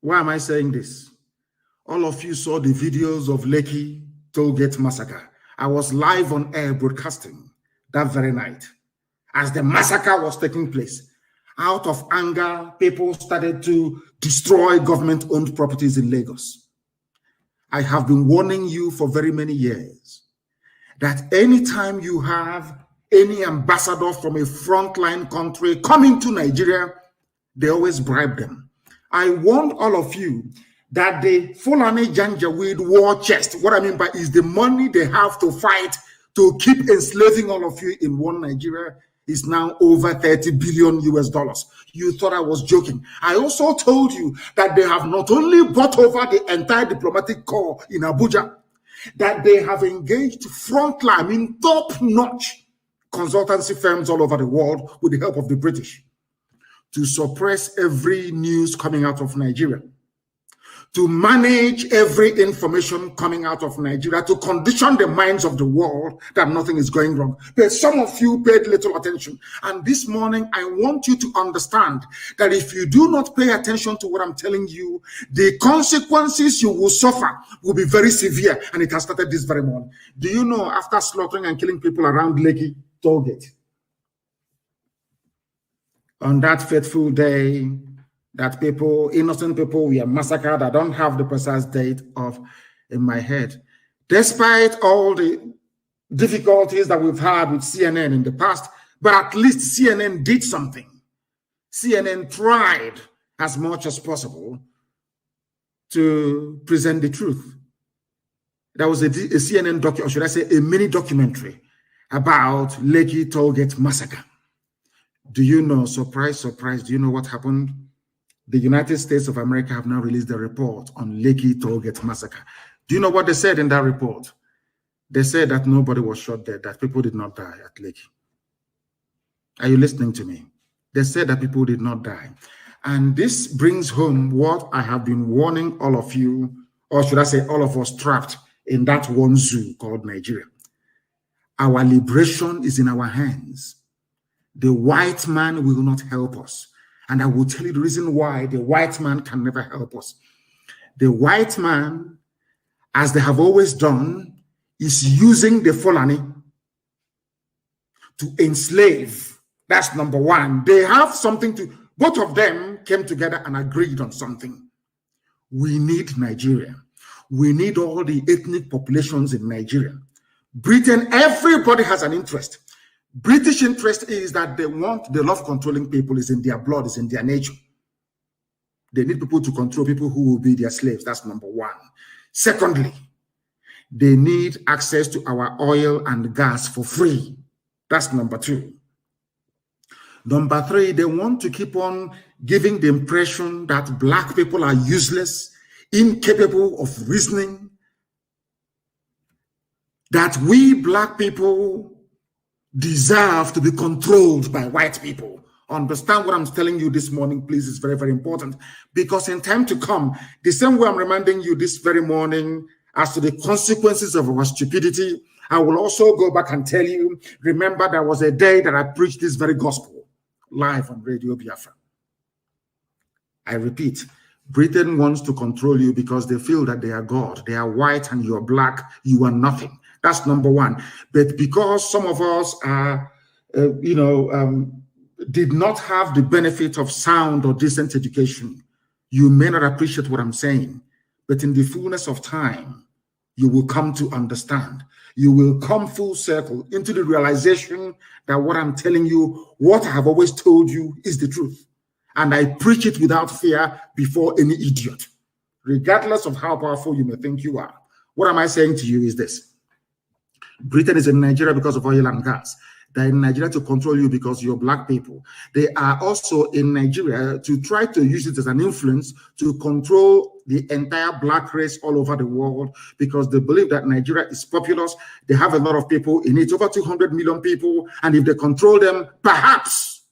Why am I saying this? All of you saw the videos of Lekki Toll Gate massacre. I was live on air broadcasting that very night as the massacre was taking place. Out of anger, people started to destroy government-owned properties in Lagos. I have been warning you for very many years that anytime you have any ambassador from a frontline country coming to Nigeria, they always bribe them. I warned all of you that the Fulani Janjaweed war chest, what I mean by is the money they have to fight to keep enslaving all of you in one Nigeria, is now over 30 billion US dollars. You thought I was joking. I also told you that they have not only bought over the entire diplomatic corps in Abuja, that they have engaged frontline, I mean top-notch consultancy firms all over the world with the help of the British to suppress every news coming out of Nigeria, to manage every information coming out of Nigeria, to condition the minds of the world that nothing is going wrong. But some of you paid little attention. And this morning, I want you to understand that if you do not pay attention to what I'm telling you, the consequences you will suffer will be very severe. And it has started this very morning. Do you know, after slaughtering and killing people around Lekki Toll Gate, on that fateful day, that people, innocent people, were massacred. I don't have the precise date in my head. Despite all the difficulties that we've had with CNN in the past, but at least CNN did something. CNN tried as much as possible to present the truth. There was a CNN documentary, or should I say a mini documentary about Lekki Toll Gate massacre. Do you know, surprise, surprise, do you know what happened? The United States of America have now released a report on Lekki Toll Gate massacre. Do you know what they said in that report? They said that nobody was shot there, that people did not die at Lekki. Are you listening to me? They said that people did not die. And this brings home what I have been warning all of you, or should I say all of us trapped in that one zoo called Nigeria. Our liberation is in our hands. The white man will not help us. And I will tell you the reason why the white man can never help us. The white man, as they have always done, is using the Fulani to enslave. That's number one. They have something to, both of them came together and agreed on something. We need Nigeria. We need all the ethnic populations in Nigeria. Britain, everybody has an interest. British interest is that they love controlling people, is in their blood, is in their nature. They need people to control people who will be their slaves. That's number one. Secondly, they need access to our oil and gas for free. That's number two. Number three, they want to keep on giving the impression that black people are useless, incapable of reasoning, that we black people deserve to be controlled by white people. Understand what I'm telling you this morning, please. It's very, very important. Because in time to come, the same way I'm reminding you this very morning as to the consequences of our stupidity, I will also go back and tell you, remember there was a day that I preached this very gospel live on Radio Biafra. I repeat, Britain wants to control you because they feel that they are God. They are white and you are black, you are nothing. That's number one. But because some of us are, did not have the benefit of sound or decent education, you may not appreciate what I'm saying. But in the fullness of time, you will come to understand. You will come full circle into the realization that what I'm telling you, what I have always told you is the truth. And I preach it without fear before any idiot, regardless of how powerful you may think you are. What am I saying to you is this. Britain is in Nigeria because of oil and gas. They're in Nigeria to control you because you're black people. They are also in Nigeria to try to use it as an influence to control the entire black race all over the world because they believe that Nigeria is populous. They have a lot of people in it, over 200 million people. And if they control them, perhaps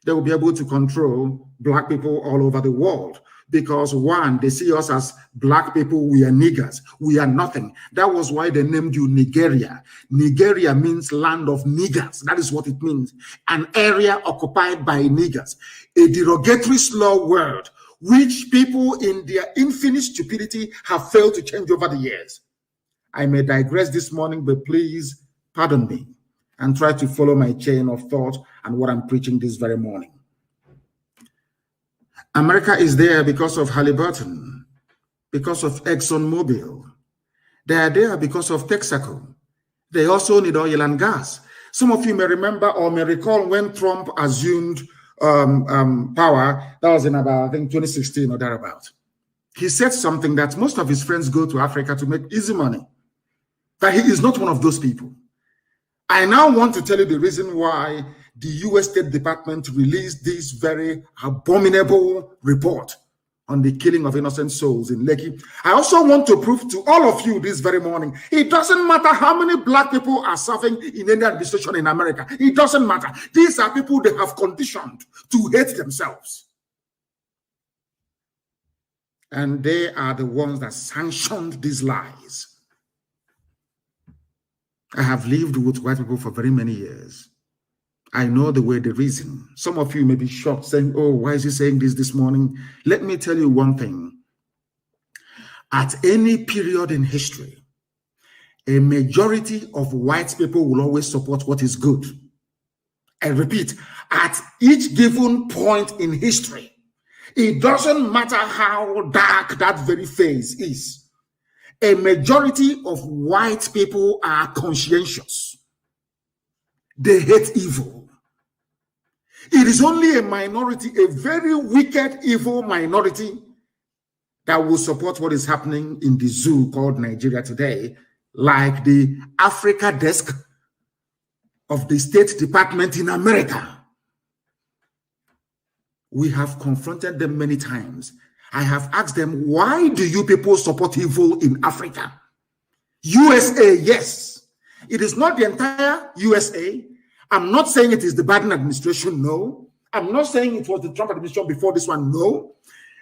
they will be able to control black people all over the world. Because one, they see us as black people, we are niggers, we are nothing. That was why they named you Nigeria. Nigeria means land of niggers. That is what it means. An area occupied by niggers. A derogatory slur word which people in their infinite stupidity have failed to change over the years. I may digress this morning, but please pardon me and try to follow my chain of thought and what I'm preaching this very morning. America is there because of Halliburton, because of ExxonMobil. They are there because of Texaco. They also need oil and gas. Some of you may remember or may recall when Trump assumed power. That was in about, I think, 2016 or thereabout. He said something that most of his friends go to Africa to make easy money. That he is not one of those people. I now want to tell you the reason why the U.S. State Department released this very abominable report on the killing of innocent souls in Lekki. I also want to prove to all of you this very morning, it doesn't matter how many black people are serving in any administration in America. It doesn't matter. These are people they have conditioned to hate themselves. And they are the ones that sanctioned these lies. I have lived with white people for very many years. I know the way they reason. Some of you may be shocked, saying, oh, why is he saying this morning? Let me tell you one thing. At any period in history, a majority of white people will always support what is good. I repeat, at each given point in history, it doesn't matter how dark that very phase is. A majority of white people are conscientious. They hate evil. It is only a minority, a very wicked, evil minority, that will support what is happening in the zoo called Nigeria today, like the Africa desk of the State Department in America. We have confronted them many times. I have asked them, why do you people support evil in Africa? USA, yes. It is not the entire USA. I'm not saying it is the Biden administration, no. I'm not saying it was the Trump administration before this one, no.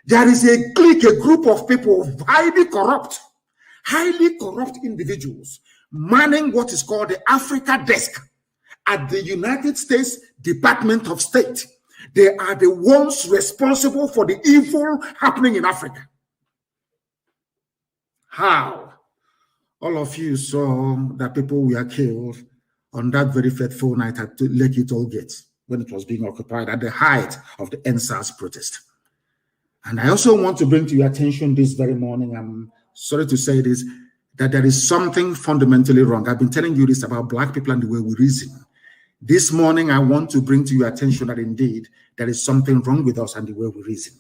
There is a clique, a group of people, highly corrupt individuals, manning what is called the Africa desk at the United States Department of State. They are the ones responsible for the evil happening in Africa. How? All of you saw that people were killed on that very fateful night at Lekki Toll Gate when it was being occupied at the height of the NSAS protest. And I also want to bring to your attention this very morning, I'm sorry to say this, that there is something fundamentally wrong. I've been telling you this about black people and the way we reason. This morning, I want to bring to your attention that indeed there is something wrong with us and the way we reason.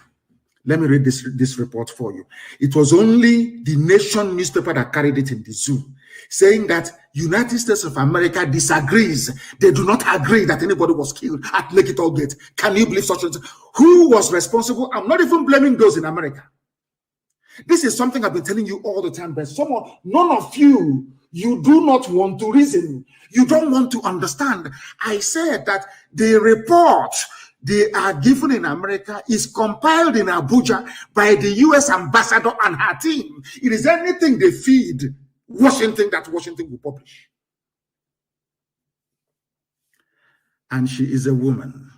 Let me read this report for you. It was only the Nation newspaper that carried it in the zoo, saying that United States of America disagrees. They do not agree that anybody was killed at Lekki Toll Gate. Can you believe such a thing? Who was responsible? I'm not even blaming those in America. This is something I've been telling you all the time, but none of you, you do not want to reason. You don't want to understand. I said that the report they are given in America is compiled in Abuja by the U.S. ambassador and her team. It is anything they feed Washington that Washington will publish. And she is a woman.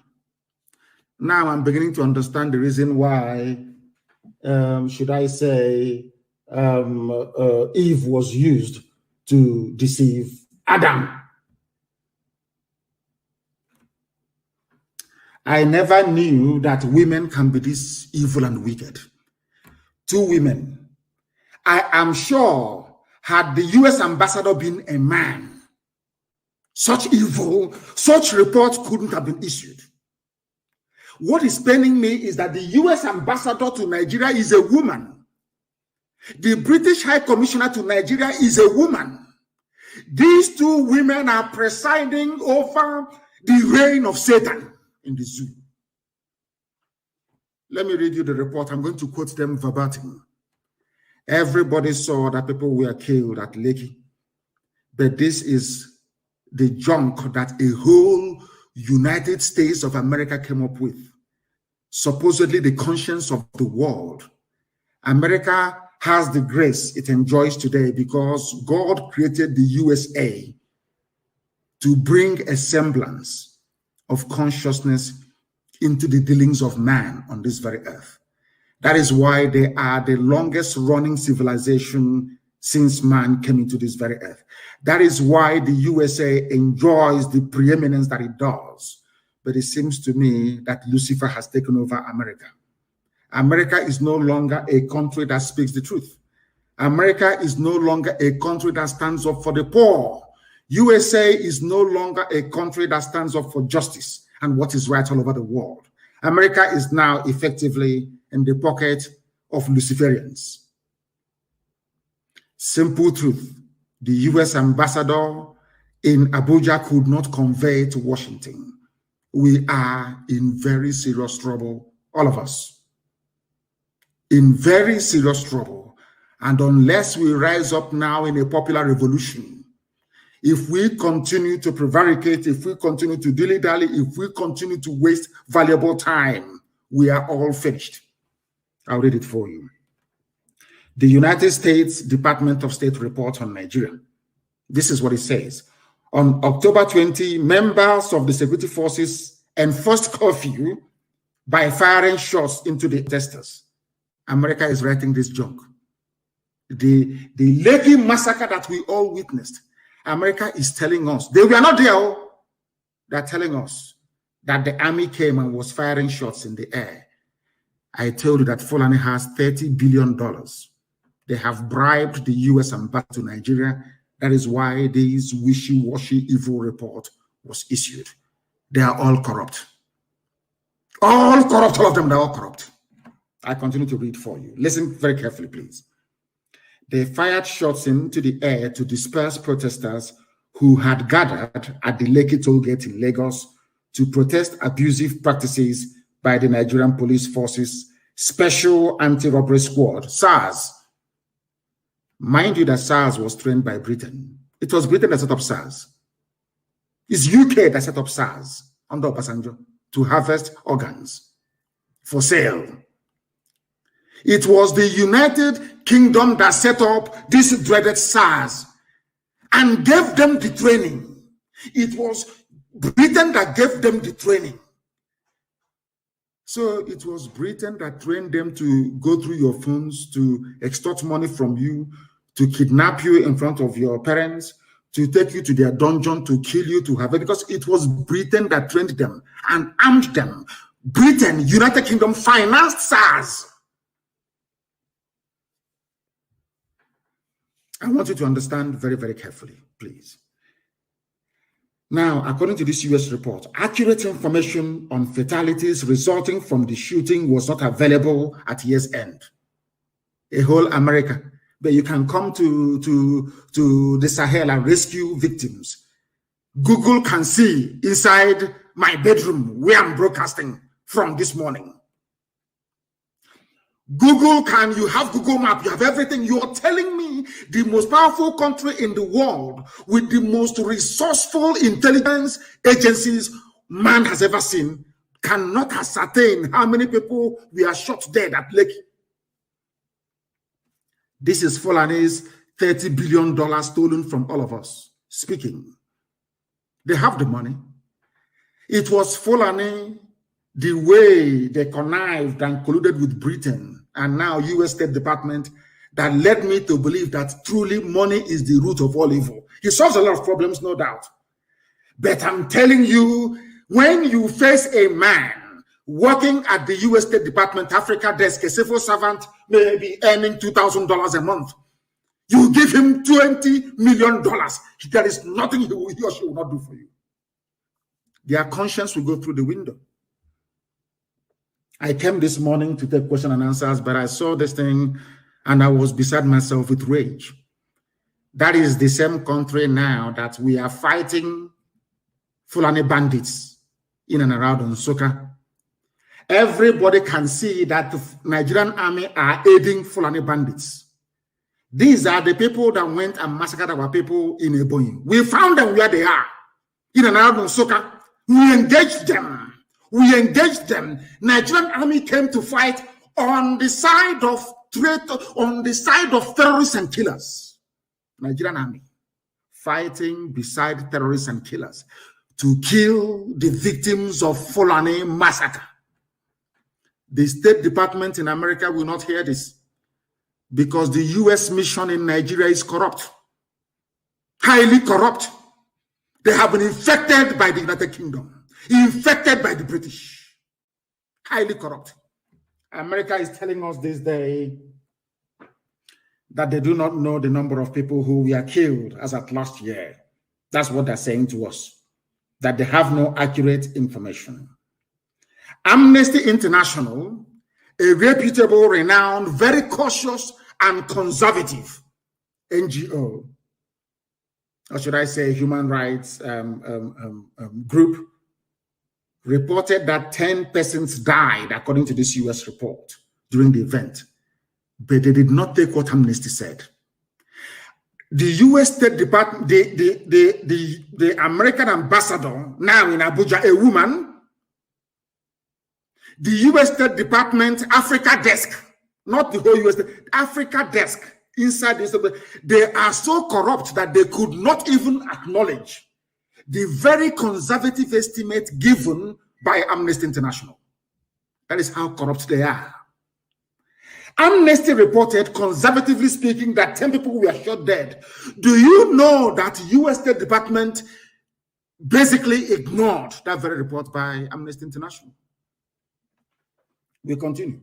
Now I'm beginning to understand the reason why, should I say, Eve was used to deceive Adam. I never knew that women can be this evil and wicked. 2 women. I am sure, had the U.S. ambassador been a man, such evil, such reports couldn't have been issued. What is paining me is that the U.S. ambassador to Nigeria is a woman. The British High Commissioner to Nigeria is a woman. These 2 women are presiding over the reign of Satan in the zoo. Let me read you the report. I'm going to quote them verbatim. Everybody saw that people were killed at Lekki, but this is the junk that a whole United States of America came up with. Supposedly the conscience of the world. America has the grace it enjoys today because God created the USA to bring a semblance of consciousness into the dealings of man on this very earth. That is why they are the longest running civilization since man came into this very earth. That is why the USA enjoys the preeminence that it does. But it seems to me that Lucifer has taken over America. America is no longer a country that speaks the truth. America is no longer a country that stands up for the poor. USA is no longer a country that stands up for justice and what is right all over the world. America is now effectively in the pocket of Luciferians. Simple truth. The US ambassador in Abuja could not convey to Washington. We are in very serious trouble, all of us. In very serious trouble. And unless we rise up now in a popular revolution, if we continue to prevaricate, if we continue to dilly-dally, if we continue to waste valuable time, we are all finished. I'll read it for you. The United States Department of State report on Nigeria. This is what it says. On October 20, members of the security forces enforced curfew by firing shots into the protesters. America is writing this junk. The Lekki massacre that we all witnessed, America is telling us, they were not there. They're telling us that the army came and was firing shots in the air. I told you that Fulani has $30 billion. They have bribed the US ambassador to Nigeria. That is why this wishy-washy evil report was issued. They are all corrupt. All corrupt, all of them, they're all corrupt. I continue to read for you. Listen very carefully, please. They fired shots into the air to disperse protesters who had gathered at the Lekki Toll Gate in Lagos to protest abusive practices by the Nigerian Police Forces Special Anti-Robbery Squad, SARS. Mind you that SARS was trained by Britain. It was Britain that set up SARS. It's UK that set up SARS under Obasanjo to harvest organs for sale. It was the United Kingdom that set up this dreaded SARS and gave them the training. It was Britain that gave them the training. So it was Britain that trained them to go through your phones, to extort money from you, to kidnap you in front of your parents, to take you to their dungeon, to kill you, to have it, because it was Britain that trained them and armed them. Britain, United Kingdom, financed SARS. I want you to understand very, very carefully, please. Now, according to this US report, accurate information on fatalities resulting from the shooting was not available at year's end. A whole America, but you can come to the Sahel and rescue victims. Google can see inside my bedroom where I'm broadcasting from this morning. Google can, you have Google Map, you have everything. You're telling me the most powerful country in the world with the most resourceful intelligence agencies man has ever seen cannot ascertain how many people were shot dead at Lekki. This is Fulani's $30 billion stolen from all of us speaking. They have the money. It was Fulani, the way they connived and colluded with Britain and now US State Department, that led me to believe that truly money is the root of all evil. It solves a lot of problems, no doubt. But I'm telling you, when you face a man working at the US State Department Africa desk, a civil servant may be earning $2,000 a month, you give him $20 million. There is nothing he or she will not do for you. Their conscience will go through the window. I came this morning to take question and answers, but I saw this thing and I was beside myself with rage. That is the same country now that we are fighting Fulani bandits in and around Nsukka. Everybody can see that the Nigerian army are aiding Fulani bandits. These are the people that went and massacred our people in Ebonyi. We found them where they are, in and around Nsukka. We engaged them. We engaged them. Nigerian army came to fight on the side of terrorists and killers. Nigerian army fighting beside terrorists and killers to kill the victims of Fulani massacre. The State Department in America will not hear this because the U.S. mission in Nigeria is corrupt, highly corrupt. They have been infected by the United Kingdom, infected by the British, highly corrupt. America is telling us this day that they do not know the number of people who were killed as at last year. That's what they're saying to us, that they have no accurate information. Amnesty International, a reputable, renowned, very cautious and conservative NGO, or should I say human rights group, reported that 10 persons died according to this US report during the event, but they did not take what Amnesty said. The US State Department, the American ambassador now in Abuja, a woman, the US State Department Africa desk, not the whole US, Africa desk inside this, they are so corrupt that they could not even acknowledge the very conservative estimate given by Amnesty International. That is how corrupt they are. Amnesty reported, conservatively speaking, that 10 people were shot dead. Do you know that US State Department basically ignored that very report by Amnesty International? We continue.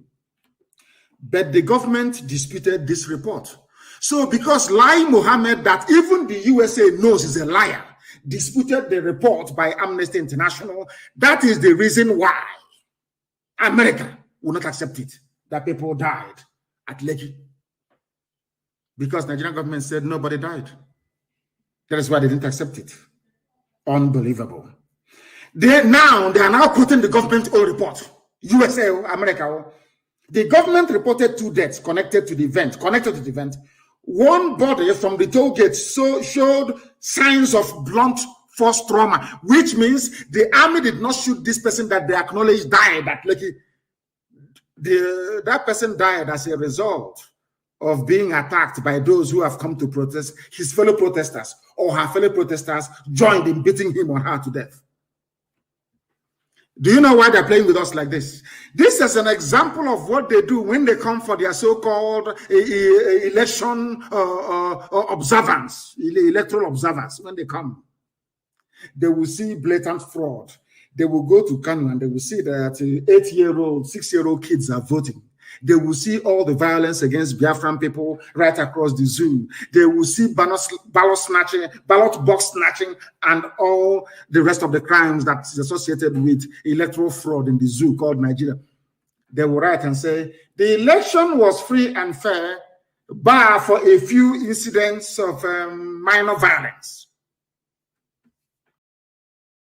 But the government disputed this report. So because Lai Mohammed, that even the USA knows is a liar, disputed the report by Amnesty International, that is the reason why America will not accept it, that people died at Lekki. Because the Nigerian government said nobody died. That is why they didn't accept it. Unbelievable. They are now quoting the government own report. USA, America. The government reported 2 deaths connected to the event. One body from the toll gate showed signs of blunt force trauma, which means the army did not shoot this person that they acknowledged died at Lekki. That person died as a result of being attacked by those who have come to protest, his fellow protesters or her fellow protesters joined in beating him or her to death. Do you know why they're playing with us like this? This is an example of what they do when they come for their so-called election observance, electoral observance. When they come, they will see blatant fraud. They will go to Kanu and they will see that 8-year-old, 6-year-old kids are voting. They will see all the violence against Biafran people right across the zoo. They will see ballot box snatching, and all the rest of the crimes that's associated with electoral fraud in the zoo called Nigeria. They will write and say, the election was free and fair, bar for a few incidents of minor violence.